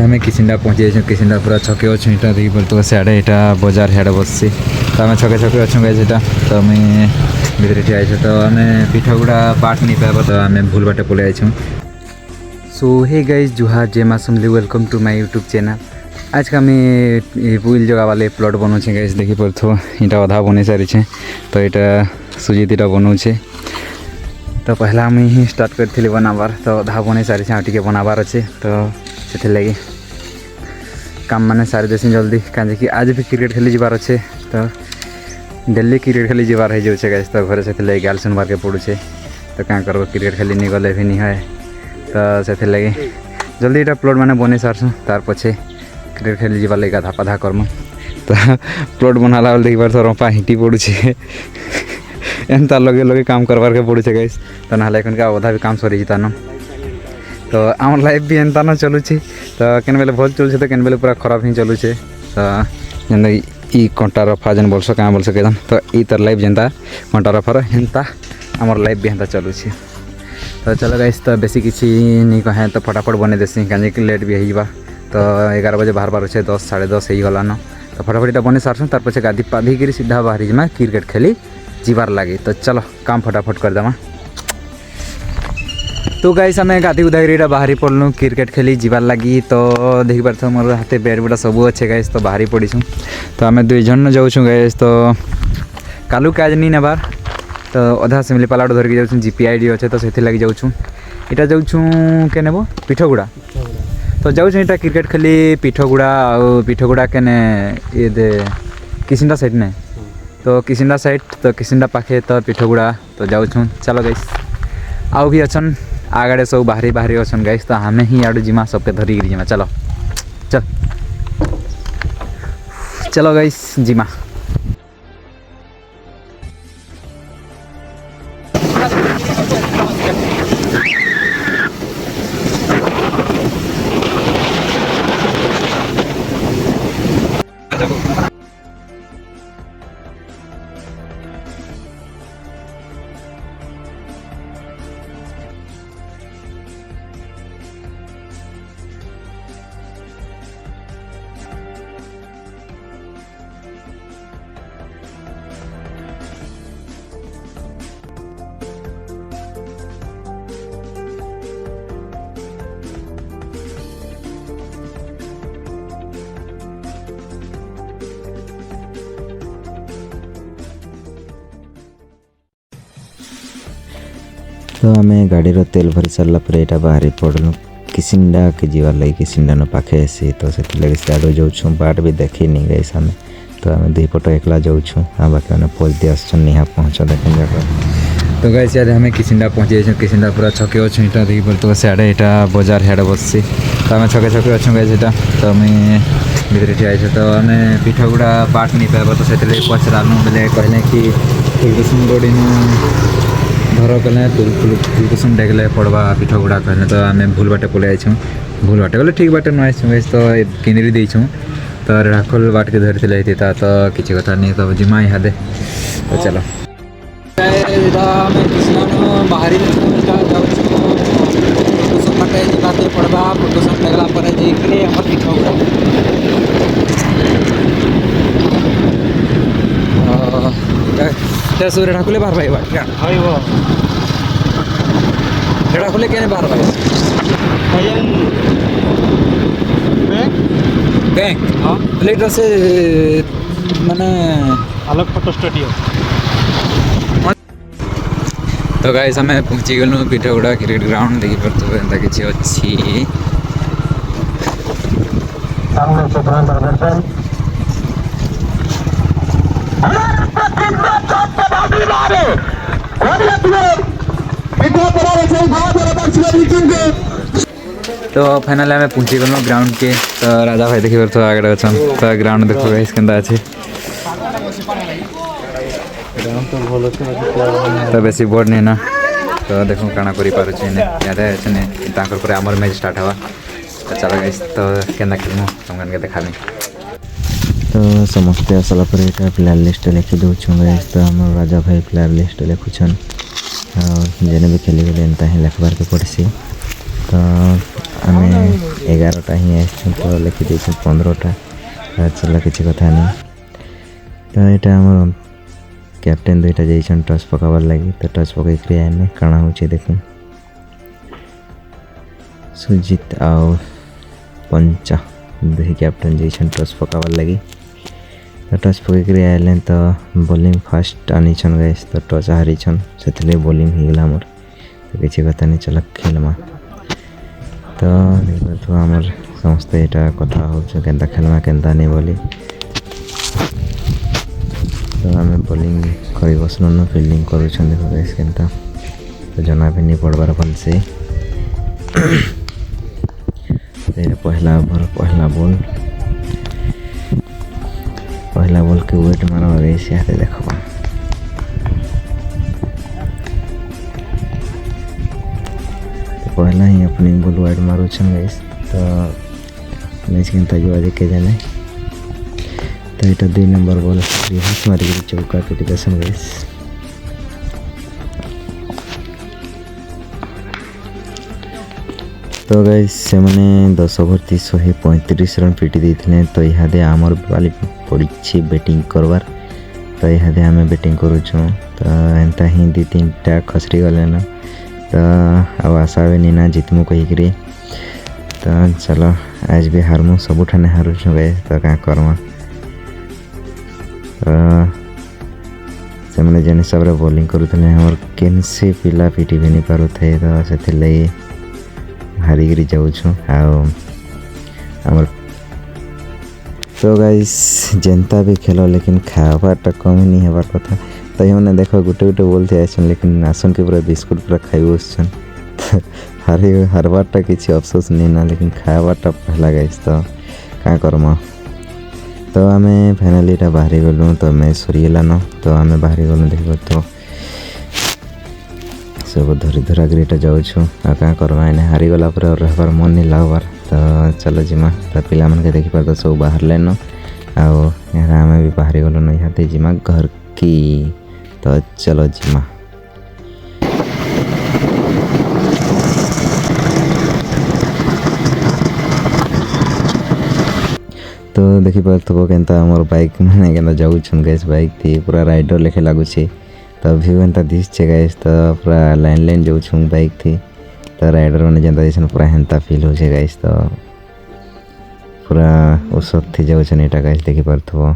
आम किसिंडा पहुँची जाइए किसिंडा पूरा छके अच्छे यहाँ देखी पार्थ सियाड़े यहाँ बजार सियाड़े बस तो आम छके छके अच्छे गाइज यहाँ तो आम भितर ठिया तो आम पिठागुड़ा पार्ट नहीं पाइब तो आम भूल बाटे पलि आइछूँ। सो हे गाइज जुहार जय माँ Samalei welcome to my YouTube channel. आज का आम पुल जगह वाले प्लॉट बनाऊे गाइज देखी पार्थ यहाँ अधा बन सारी तो यहाँ सुजीत यहाँ बनाऊे तो पहला आम ही स्टार्ट करी बनाबार तो अधा बन सारी आगे बनाबार अच्छे तो से लगे काम मैंने सारी देसी जल्दी कहीं कि आज भी क्रिकेट खेली जबार अच्छे तो डेली क्रिकेट खेली जबार हो जाए गाइज तो घर से गाल सुनबार के पड़ूचे तो क्या करब क्रिकेट खेली नहीं गले भी नहीं है तो से लगे जल्दी यहाँ प्लॉट मैंने बन सारसूँ तार पछे क्रिकेट खेली जबार लगे आधा पाधा करम तो प्लॉट बनाला देख पार रंपा हिटी पड़ूचे एंता लगे लगे काम करवार के पड़ूचे गाइज तो ना एखन अधा भी काम सरी जीता न तो आम लाइफ भी एंता न चलुची तो केन बेले भल चलुचे तो केन बेले पूरा खराब ही चलुचे तो जेन ई कंटा रफा जेन बोलस क्या बोलस के तो ई तर लाइफ जेनता कंटा रफार हेन्ता आमर लाइफ भी हेन्ता चलुची। तो चलो गाइस तो बेसी किसी नहीं कहे तो फटाफट बने देसी कहीं लेट भी होगा तो 11 बजे बाहर बार अच्छे 10 साढ़े 10 हो गलान तो फटाफट यहाँ बने सारसूँ तार पछे गाधी पाधी कर सीधा बाहरी जिमा क्रिकेट खेली जीवार लगे तो चलो काम फटाफट कर देमा। तो गाइस आम गाधी उधारी बाहरी पड़लु क्रिकेट खेली जीवार लगी तो देखी पार्थ मोर हाथे बैट बुटा सब अच्छे गाइस तो बाहरी पड़ीछूँ तो आम 2 जन जाऊँ गाइस तो कालू काज नहीं नेबार तो अधा सेमिली पालाड़ धरिकी जाऊँ जीपीआईडी अच्छे तो से लगी जाऊँ यहाँ जाऊँ के नेब पिठगुड़ा तो जाऊँ यहाँ क्रिकेट खेली पिठगुड़ा आ पिठगुड़ा केने ये दे किसिंडा साइड ने तो किसिंडा साइड तो किसिंडा पाखे तो पिठगुड़ा तो जाऊँ चलो गाइस आउ भी अच्छन आगड़े सब बाहरी बाहरी अच्छन गाइस तो हमें ही आड़ जिमा सबके धरिक जिमा चलो चल चलो गाइस जिमा। तो आम गाड़ी तेल भरी सारा यहाँ बाहरी पड़लु किसिंडा के जीवार लगे किसिंडा न पाखे आसी तो से सियाड़ जाऊँ बाट भी देखी नहीं गई आम तो आम 2 पट एकला जाऊँ हाँ बाकी मैंने पोज दी आसन यहाँ पहुँच देखें जाकर तो गाइस यार हमें किसिंडा पहुँची जाइए किसिंडा पूरा छके अच्छे यहाँ देखी पार्थ सियाड़े यहाँ बजार सियाड़े बस तो आम छके छके अच्छे गाइस यहाँ तो आम भितर ठिया तो आम पिठागुड़ा पार्ट नहीं पाइब तो से पचरालु बोले कहले कि फुलकुसुम बड़ी धर कले फुलकुसुम डेगले पड़वा पिठागुड़ा कहले तो आम भूल बाटे पलि आइछूँ भूल बाटे बोले ठीक बाटे न आइछूँ गाइस तो किनी देछूँ तो राखल बाट के धरती तो किसी कथा नहीं तो जिमा यहाँ दे तो चलो बाहरी पड़वा फुलकुसुम लगला पर सूर्य ढाकुले बाहर भाई ढाकुले क्या बाहर भाई बैंक प्लेट से माने अलग फोटो स्टूडियो तो गाइस आम पहुँची गलु पिठगुड़ा क्रिकेट ग्राउंड देखी पार्थ एंता किसी अच्छी तो फाइनल आम पहुँची गलु ग्राउंड के तो राजा भाई देखी पार्थ आगे अच्छा तो ग्राउंड देखो गाइस केंता अच्छे तो बेसी बड़ नहीं ना तो देखो काना करि पारुछि ने याद है तांकर पर हमर मैच स्टार्ट हवा तो चलो गाइस तो केना खेलमु तुमन के देखाबी तो समस्ते आसला पर यहाँ प्लेयर लिस्ट लिखी दूँ गाइस तो आम राजा भाई प्लेयर लिस्ट लिखुन जेने भी खेली गले एंता ही लिखबार के पड़सी तो आम 11टा ही आसछुं तो लिखिदे 15टा चल किसी कथा नहीं। तो यहाँ आम कैप्टेन दुईटा जाइछन टॉस पकाबार लगी तो टॉस पकईकरी आने काଣା होचे देखूँ। सुजित आउ पंचा दुई कैप्टेन जाइछन टॉस पकाबार लगी तो टॉस पकईकरी आइले तो बॉलिंग फास्ट आनीछन गाइस तो टॉस हारीछन से बॉलिंग होगला मोर तो किसी कथा नहीं चल खेलमा। तो देखो आमर समस्ते यहाँ कथा हो केन्ता खेलमा केन्ता नहीं बोली तो आम बॉलिंग कर बसलुन फिल्डिंग करुछन देखो गाइस केन्ता तो जना भी नहीं पड़बार भल से। पहला ओवर पहला बॉल के वेट मारवा गाइस यहाँ देखो तो पहला ही अपनी बॉल वाइड मारुछन गाइस तो मैच केन्ता जो देखे जाने। तो यहाँ 2 नंबर बॉल हाथ मारिक चौका पिटी देसन गाइस। तो गाइस से मैंने 10 ओवर 335 रन पिटी देते तो इहादे आमर बाली पड़ी बैटिंग करवार तो इहादे आम बैटिंग करुचु तो एंता ही 2-3टा खसरी गले ना तो अब आशा भी नहीं ना जितमु कहीकि तो चलो आज भी हारमु सबुठाने हारुचु गाइस तो क्या करमा। से मैंने जेन हिसाब से बॉलिंग करुले हमर केनसी पिला पिटी भी नहीं पारू थे तो से लगी हारिकी जाऊँ आमर। तो गाइस जेनता भी खेल लेकिन खावाटा कम नहीं हबार कथा तो ये देखो गोटे गोटे बोलते आसन लेकिन आसन के पूरा बिस्कुट पूरा खाई बसन तो हारबारटा किसी अफसोस नहीं ना लेकिन खावाटा पहला गाइस तो क्या करमा। तो आम फाइनाली बाहरी गलु तो मैच सरीगला न तो आम बाहरी गलु देख तो सब धरी धराक जाऊँ आ क्या करवा एने हारीगला और रहबार मन नहीं लगबार तो चलो जिमा तो पिला मन के देखिपार तो सब बाहर लेन आम भी बाहरी गलु न यहाँ जिमा घर की तो चलो जिमा। तो देखी पार्थो केन्ता मोर बाइक मैंने केन्ता जाऊँ गैस बाइक थी पूरा राइडर लेखे लगुच तो व्यू एंता दिशे गैस तो पूरा लाइन लाइन जाऊँ बाइक थी तो राइडर मैंने जेनता जैसे पूरा हेन्ता फिल हो गैस तो पूरा उसत थी जाऊँ यहाँ गैस देखी पार्थो।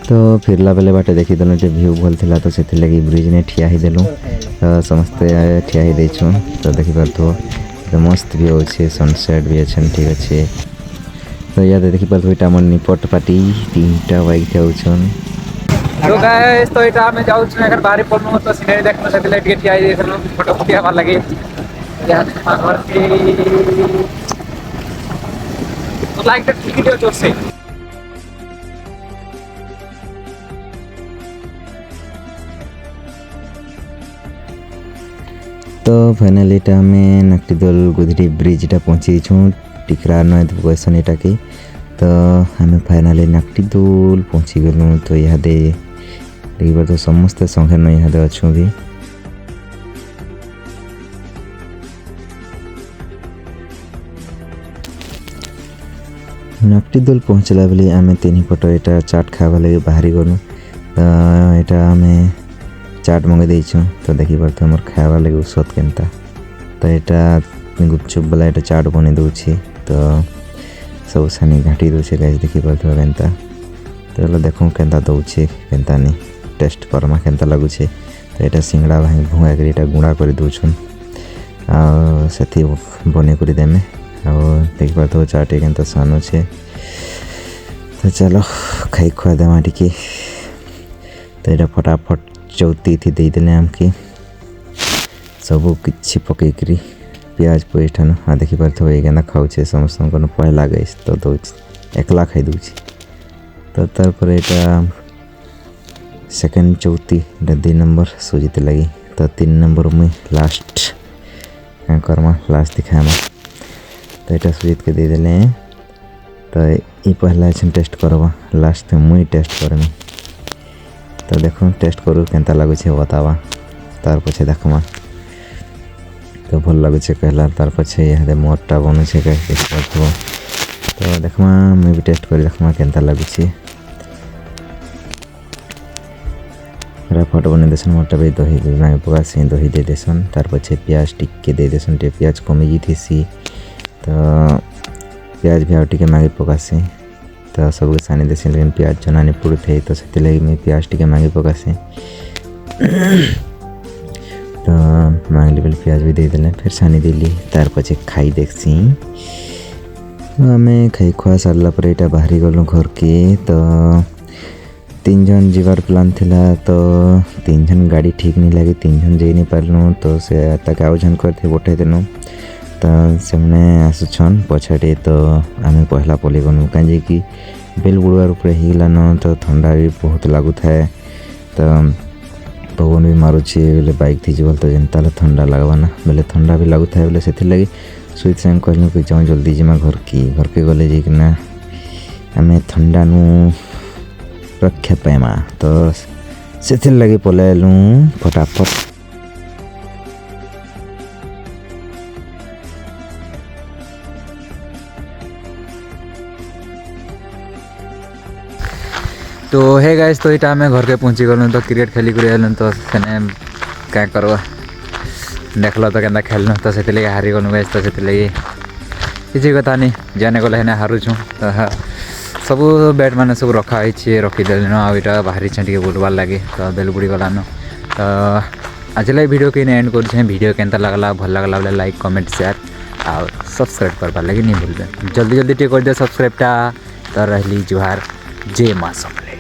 तो फिरला बेले बाटे देखी देलु जे व्यू भल थिला तो से लगी ब्रिज ने ठिया ही देलु तो समस्ते ठिया ही देछु तो देखि पारथो तो मस्त व्यू अच्छे सनसेट भी अच्छे ठीक अच्छे। तो याद देखी पारथो इटा मन निपट पाटी 3टा बाइक जाउछन तो गाइस तो इटा में जाउछ अगर बाहरी पड़नु तो सिनेरी देखनो से लाइट के ठिया ही देलु फोटो फटिया मार लगे यहाँ घर के तो लाइक द वीडियो जोर से। तो फाइनाली आम नकटीदोल गुदरी ब्रिजटा पहुँची टिकरा नय कहसन यहाँ कि तो आम फाइनाली नकटीदोल पहुँची गलु तो यहाँ देखिए तो समस्ते संगे न यहाँ अच्छु भी नकटीदोल पहुँचला बेले आम 3 पट यहाँ चाट खावा लगे बाहरी गलु तो यहाँ आम चाट मंगे देछुं तो देखी पारथो मोर खावा लगे औसत केन्ता तो यहाँ गुपचुप वाला यहाँ चाट बने दूसरी तो सब सानी घाटी दूसरे गाइस देखी पारथो केन्ता तो देखूँ केन्ता दौचे केन्ता नहीं टेस्ट करमा केन्ता लगुचे। तो यहाँ सिंगड़ा भाई भुआ कर यहाँ गुड़ा कर दौन से बने कर देमे देख पार तो चाटे केन्ता सान अच्छे। तो चलो खाई खुआ देमा टी। तो यहाँ फटाफट चौथी थी देदेले आमके सबू किसी पकईकरी पियाज पेस्ट है ना देखिपार तो ये केना खाऊे समस्त पहला गई तो दौ एकला खाई दूची। तो तार यहाँ सेकेंड चौथी 2 नंबर सुजीते लगी। तो 3 नंबर मुई लास्ट क्या करमा लास्ट दिखाएमा। तो यहाँ सुजीत के देदेले। तो ये पहला टेस्ट करवा लास्ट मुई टेस्ट करमी। तो देखो टेस्ट करूँ केन्ता लगुचे बतावा तार पछे देखमा। तो भल लगुचे कहला तार पछे यहाँ मोटा बनुचे तो देखमा मैं भी टेस्ट कर देखमा केन्ता लगुचे। फट बने देसन मोटा भी दही मांगे पकासी दही दे देसन तार पछे प्याज टिके दे देसन टे प्याज कमी थी। तो प्याज भी आउटे मांगे पकासी तो सबके सानी देसी लेकिन प्याज जो नानी पुड़ थे तो से लगी मैं प्याज टी मांगे पकासी। तो मांगली बेल प्याज भी दे देले फिर सानी देली तार पछे खाई देखसी। आम खाई खुआ सारा पर यहाँ बाहरी गलु घर के। तो 3 जन जीवार प्लान थिला तो 3 जन गाड़ी ठीक नहीं लगी 3 जन जाई नहीं पारलु। तो से तक आउ जन करते पठे देनु। तो से आसुछन पछाड़े। तो आम पहला पलि गनु कहीं कि बेल बुड़वार ऊपर हिगलान तो ठंडा भी बहुत लगू थाए। तो पवन भी मारुचे बोले बाइक थी बोल तो जेनता ठंडा लगवा ना बोले ठंडा भी लगू थाए बोले से लगी सुईत संग कहलु कि जाऊँ जल्दी जिमा घर के गले जाइकिना आम ठंडा नु रक्षा पाइमा। तो से लगी पलैलु फटाफट। तो हे गाइस तो यहाँ आम घर के पहुँची गलु। तो क्रिकेट खेली कर आलु तो सेने क्या करवा देखल तो केन्ता खेलनु तो से लगे हारी गलु गाइस। तो से लगे किसी कथा नहीं जाने गले हेने हारुछु। तो सबू बैट मान सब रखाई रखीदेन आईटा बाहरी टे बुलवार लगे। तो बेल बुड़ी गलान। तो आज लगे वीडियो के एंड कर वीडियो केन्ता लगला भल लगला बोले लाइक कमेंट शेयर और सब्सक्राइब करवार लगे नहीं भूलबे जल्दी जल्दी टे कर दे सब्सक्राइबटा। तो रही जुहार जय माँ समले।